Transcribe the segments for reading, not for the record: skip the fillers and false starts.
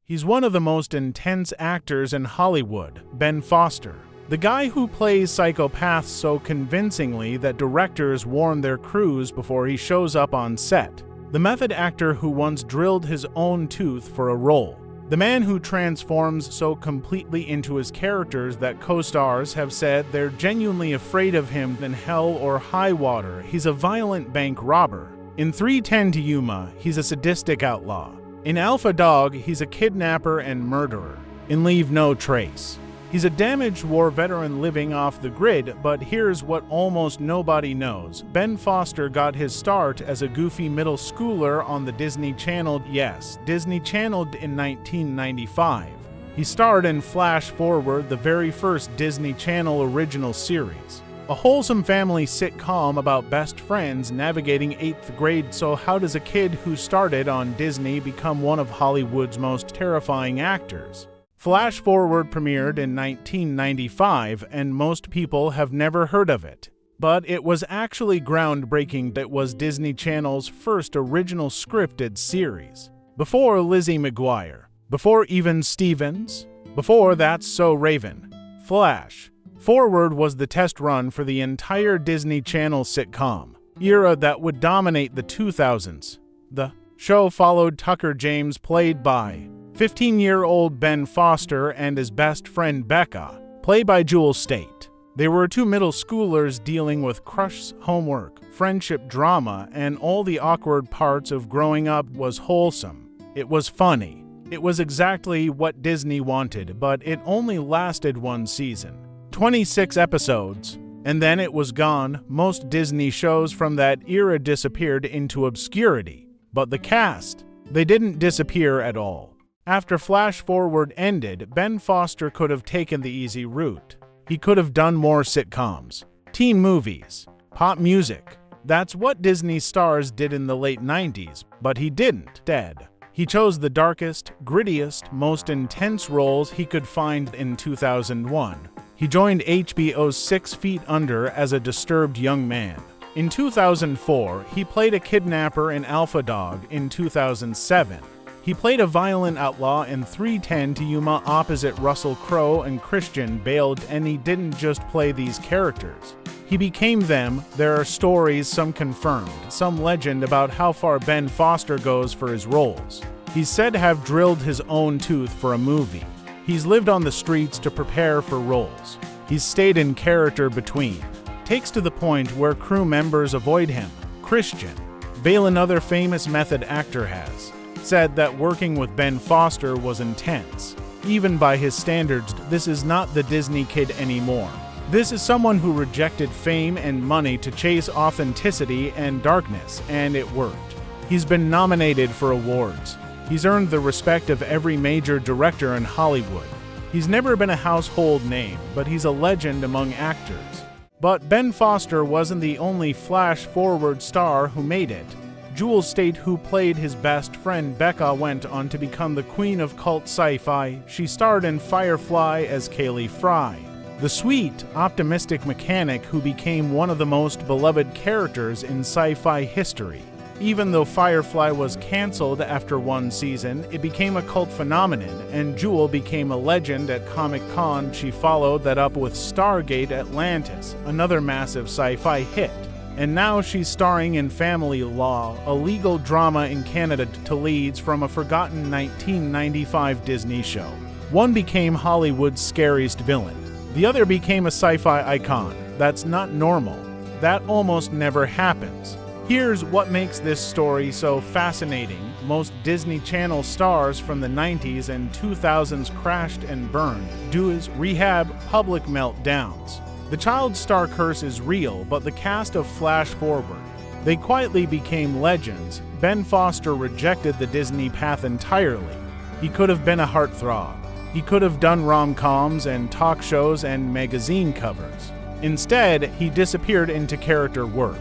He's one of the most intense actors in Hollywood, Ben Foster. The guy who plays psychopaths so convincingly that directors warn their crews before he shows up on set. The method actor who once drilled his own tooth for a role. The man who transforms so completely into his characters that co-stars have said they're genuinely afraid of him in hell or high water. He's a violent bank robber. In 3:10 to Yuma, he's a sadistic outlaw. In Alpha Dog, he's a kidnapper and murderer. In Leave No Trace, he's a damaged war veteran living off the grid, but here's what almost nobody knows. Ben Foster got his start as a goofy middle schooler on the Disney Channel. Yes, Disney Channel in 1995. He starred in Flash Forward, the very first Disney Channel original series. A wholesome family sitcom about best friends navigating 8th grade. So how does a kid who started on Disney become one of Hollywood's most terrifying actors? Flash Forward premiered in 1995, and most people have never heard of it. But it was actually groundbreaking. It was Disney Channel's first original scripted series. Before Lizzie McGuire, before even Stevens, before That's So Raven, Flash Forward was the test run for the entire Disney Channel sitcom era that would dominate the 2000s. The show followed Tucker James, played by 15-year-old Ben Foster, and his best friend Becca, played by Jewel Staite. They were two middle schoolers dealing with crush, homework, friendship drama, and all the awkward parts of growing up. Was wholesome. It was funny. It was exactly what Disney wanted, but it only lasted one season. 26 episodes, and then it was gone. Most Disney shows from that era disappeared into obscurity. But the cast, they didn't disappear at all. After Flash Forward ended, Ben Foster could have taken the easy route. He could have done more sitcoms, teen movies, pop music. That's what Disney stars did in the late 90s, but he didn't. Instead, he chose the darkest, grittiest, most intense roles he could find. In 2001, he joined HBO's 6 Feet Under as a disturbed young man. In 2004, he played a kidnapper in Alpha Dog. In 2007, he played a violent outlaw in 3:10 to Yuma opposite Russell Crowe and Christian Bale, and he didn't just play these characters. He became them. There are stories, some confirmed, some legend, about how far Ben Foster goes for his roles. He's said to have drilled his own tooth for a movie. He's lived on the streets to prepare for roles. He's stayed in character between takes to the point where crew members avoid him. Christian Bale, another famous method actor, has said that working with Ben Foster was intense. Even by his standards, this is not the Disney kid anymore. This is someone who rejected fame and money to chase authenticity and darkness, and it worked. He's been nominated for awards. He's earned the respect of every major director in Hollywood. He's never been a household name, but he's a legend among actors. But Ben Foster wasn't the only Flash Forward star who made it. Jewel Staite, who played his best friend Becca, went on to become the queen of cult sci-fi. She starred in Firefly as Kaylee Fry, the sweet, optimistic mechanic who became one of the most beloved characters in sci-fi history. Even though Firefly was canceled after one season, it became a cult phenomenon, and Jewel became a legend at Comic-Con. She followed that up with Stargate Atlantis, another massive sci-fi hit. And now she's starring in Family Law, a legal drama in Canada, to leads from a forgotten 1995 Disney show. One became Hollywood's scariest villain. The other became a sci-fi icon. That's not normal. That almost never happens. Here's what makes this story so fascinating. Most Disney Channel stars from the 90s and 2000s crashed and burned due to rehab, public meltdowns. The child star curse is real, but the cast of Flash Forward, they quietly became legends. Ben Foster rejected the Disney path entirely. He could have been a heartthrob. He could have done rom-coms and talk shows and magazine covers. Instead, he disappeared into character work,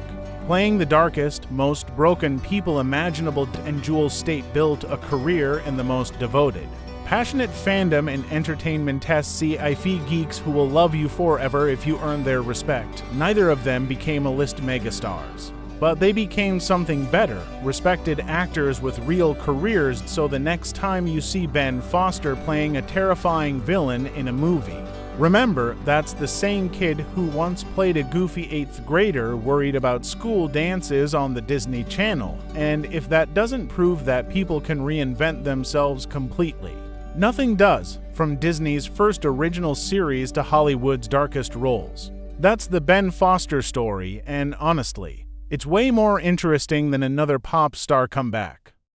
playing the darkest, most broken people imaginable, and Jewel Staite built a career in the most devoted, passionate fandom and entertainment tests. Sci-fi geeks who will love you forever if you earn their respect. Neither of them became A-list megastars, but they became something better, respected actors with real careers, so the next time you see Ben Foster playing a terrifying villain in a movie, remember that's the same kid who once played a goofy 8th grader worried about school dances on the Disney Channel, and if that doesn't prove that people can reinvent themselves completely, nothing does, from Disney's first original series to Hollywood's darkest roles. That's the Ben Foster story, and honestly, it's way more interesting than another pop star comeback.